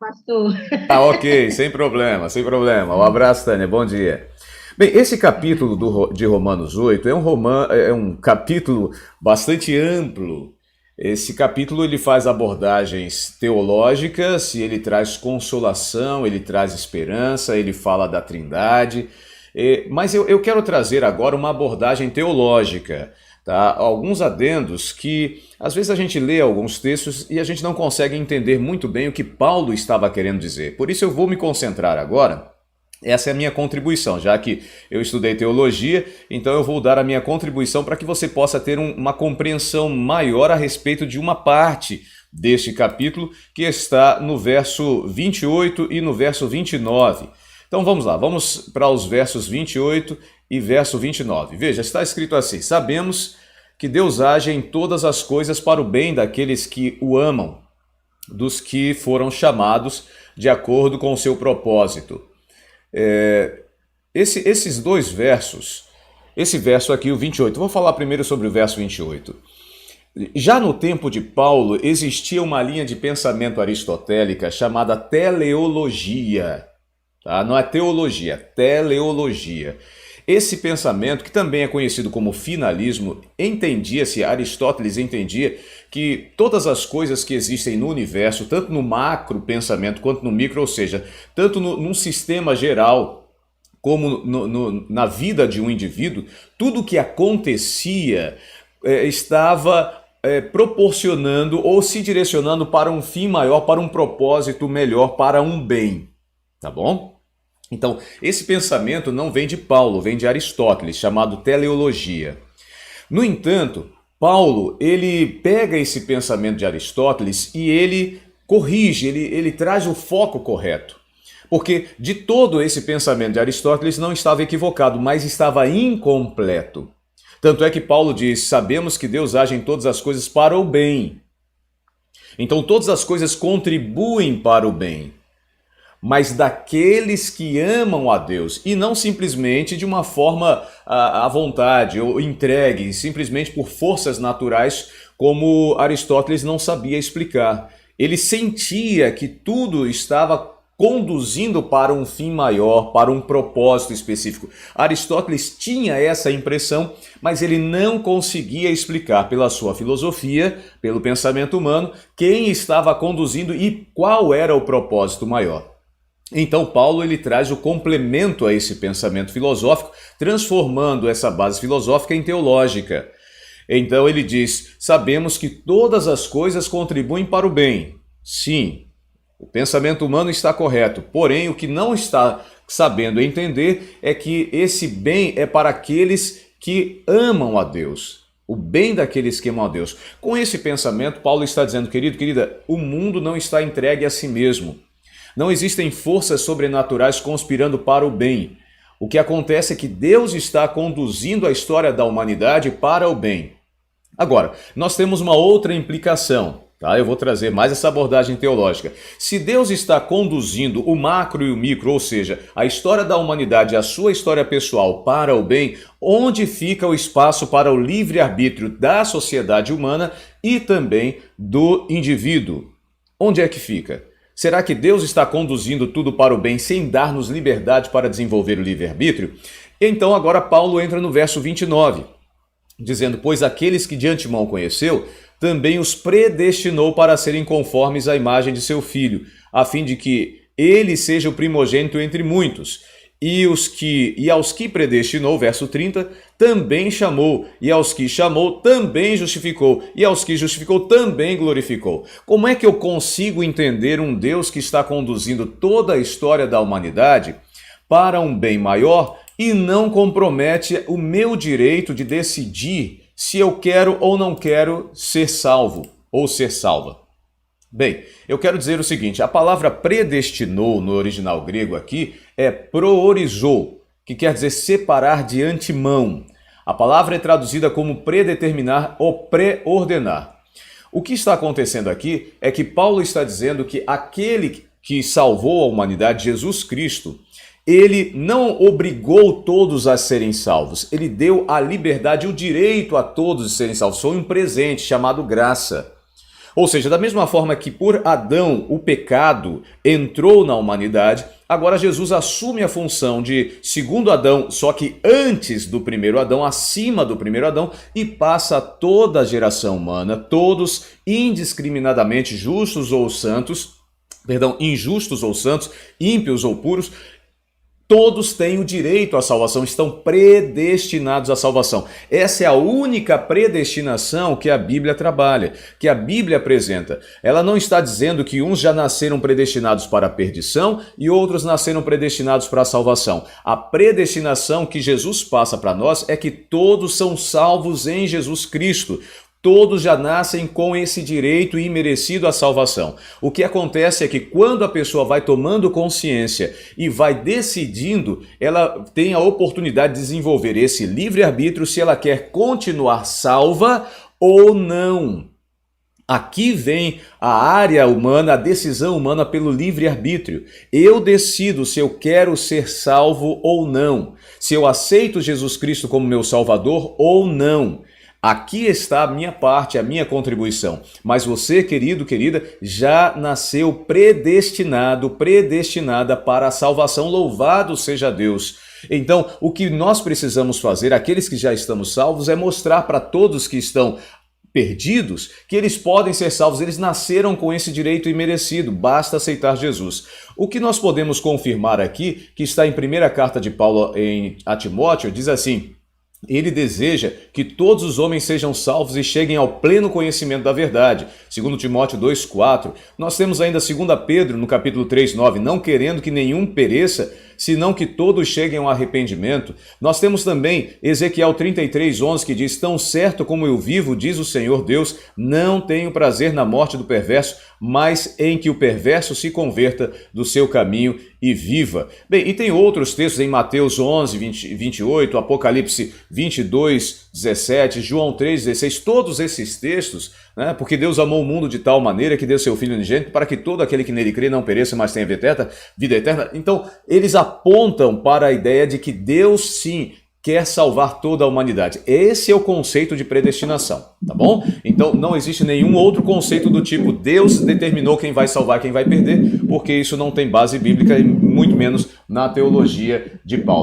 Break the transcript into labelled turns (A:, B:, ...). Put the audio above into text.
A: pastor.
B: Ah, ok, sem problema, sem problema. Um abraço, Tânia, bom dia. Bem, esse capítulo de Romanos 8 é um capítulo bastante amplo. Esse capítulo ele faz abordagens teológicas e ele traz consolação, ele traz esperança, ele fala da Trindade. Mas eu quero trazer agora uma abordagem teológica, tá? Alguns adendos que às vezes a gente lê alguns textos e a gente não consegue entender muito bem o que Paulo estava querendo dizer. Por isso eu vou me concentrar agora. Essa é a minha contribuição, já que eu estudei teologia, então eu vou dar a minha contribuição para que você possa ter uma compreensão maior a respeito de uma parte deste capítulo que está no verso 28 e no verso 29. Então vamos lá, vamos para os versos 28 e verso 29. Veja, está escrito assim: sabemos que Deus age em todas as coisas para o bem daqueles que o amam, dos que foram chamados de acordo com o seu propósito. Esses dois versos, esse verso aqui, o 28, vou falar primeiro sobre o verso 28. Já no tempo de Paulo, existia uma linha de pensamento aristotélica chamada teleologia. Tá? Não é teologia, teleologia. Esse pensamento, que também é conhecido como finalismo, Aristóteles entendia que todas as coisas que existem no universo, tanto no macro pensamento quanto no micro, ou seja, tanto num sistema geral como na vida de um indivíduo, tudo que acontecia estava proporcionando ou se direcionando para um fim maior, para um propósito melhor, para um bem. Tá bom? Então, esse pensamento não vem de Paulo, vem de Aristóteles, chamado teleologia. No entanto, Paulo, ele pega esse pensamento de Aristóteles e ele corrige, ele traz o foco correto. Porque de todo esse pensamento de Aristóteles não estava equivocado, mas estava incompleto. Tanto é que Paulo diz: sabemos que Deus age em todas as coisas para o bem. Então todas as coisas contribuem para o bem, mas daqueles que amam a Deus, e não simplesmente de uma forma à vontade ou entregue, simplesmente por forças naturais, como Aristóteles não sabia explicar. Ele sentia que tudo estava conduzindo para um fim maior, para um propósito específico. Aristóteles tinha essa impressão, mas ele não conseguia explicar pela sua filosofia, pelo pensamento humano, quem estava conduzindo e qual era o propósito maior. Então Paulo ele traz o complemento a esse pensamento filosófico, transformando essa base filosófica em teológica. Então ele diz: sabemos que todas as coisas contribuem para o bem. Sim, o pensamento humano está correto, porém o que não está sabendo entender é que esse bem é para aqueles que amam a Deus. O bem daqueles que amam a Deus. Com esse pensamento, Paulo está dizendo: querido, querida, o mundo não está entregue a si mesmo. Não existem forças sobrenaturais conspirando para o bem. O que acontece é que Deus está conduzindo a história da humanidade para o bem. Agora, nós temos uma outra implicação, tá? Eu vou trazer mais essa abordagem teológica. Se Deus está conduzindo o macro e o micro, ou seja, a história da humanidade, a sua história pessoal para o bem, onde fica o espaço para o livre-arbítrio da sociedade humana e também do indivíduo? Onde é que fica? Será que Deus está conduzindo tudo para o bem sem dar-nos liberdade para desenvolver o livre-arbítrio? Então agora Paulo entra no verso 29, dizendo: pois aqueles que de antemão conheceu, também os predestinou para serem conformes à imagem de seu Filho, a fim de que ele seja o primogênito entre muitos. E aos que predestinou, verso 30, também chamou, e aos que chamou, também justificou, e aos que justificou, também glorificou. Como é que eu consigo entender um Deus que está conduzindo toda a história da humanidade para um bem maior e não compromete o meu direito de decidir se eu quero ou não quero ser salvo ou ser salva? Bem, eu quero dizer o seguinte: a palavra predestinou no original grego aqui é proorizou, que quer dizer separar de antemão. A palavra é traduzida como predeterminar ou preordenar. O que está acontecendo aqui é que Paulo está dizendo que aquele que salvou a humanidade, Jesus Cristo, ele não obrigou todos a serem salvos, ele deu a liberdade e o direito a todos de serem salvos. Foi um presente chamado graça. Ou seja, da mesma forma que por Adão o pecado entrou na humanidade, agora Jesus assume a função de segundo Adão, só que antes do primeiro Adão, acima do primeiro Adão, e passa a toda a geração humana, todos indiscriminadamente justos ou santos, injustos ou santos, ímpios ou puros, todos têm o direito à salvação, estão predestinados à salvação. Essa é a única predestinação que a Bíblia trabalha, que a Bíblia apresenta. Ela não está dizendo que uns já nasceram predestinados para a perdição e outros nasceram predestinados para a salvação. A predestinação que Jesus passa para nós é que todos são salvos em Jesus Cristo. Todos já nascem com esse direito imerecido à salvação. O que acontece é que quando a pessoa vai tomando consciência e vai decidindo, ela tem a oportunidade de desenvolver esse livre-arbítrio se ela quer continuar salva ou não. Aqui vem a área humana, a decisão humana pelo livre-arbítrio. Eu decido se eu quero ser salvo ou não, se eu aceito Jesus Cristo como meu Salvador ou não. Aqui está a minha parte, a minha contribuição. Mas você, querido, querida, já nasceu predestinado, predestinada para a salvação. Louvado seja Deus. Então, o que nós precisamos fazer, aqueles que já estamos salvos, é mostrar para todos que estão perdidos que eles podem ser salvos, eles nasceram com esse direito imerecido, basta aceitar Jesus. O que nós podemos confirmar aqui, que está em primeira carta de Paulo a Timóteo, diz assim: ele deseja que todos os homens sejam salvos e cheguem ao pleno conhecimento da verdade. Segundo Timóteo 2,4. Nós temos ainda 2 Pedro, no capítulo 3,9. Não querendo que nenhum pereça, senão que todos cheguem ao arrependimento. Nós temos também Ezequiel 33,11, que diz: tão certo como eu vivo, diz o Senhor Deus, não tenho prazer na morte do perverso, mas em que o perverso se converta do seu caminho e viva. Bem, e tem outros textos em Mateus 11, 28, Apocalipse 22, 17, João 3, 16, todos esses textos, né? Porque Deus amou o mundo de tal maneira que deu seu Filho unigênito para que todo aquele que nele crê não pereça, mas tenha vida eterna. Então, eles apontam para a ideia de que Deus sim quer salvar toda a humanidade. Esse é o conceito de predestinação, tá bom? Então não existe nenhum outro conceito do tipo Deus determinou quem vai salvar, quem vai perder, porque isso não tem base bíblica e muito menos na teologia de Paulo.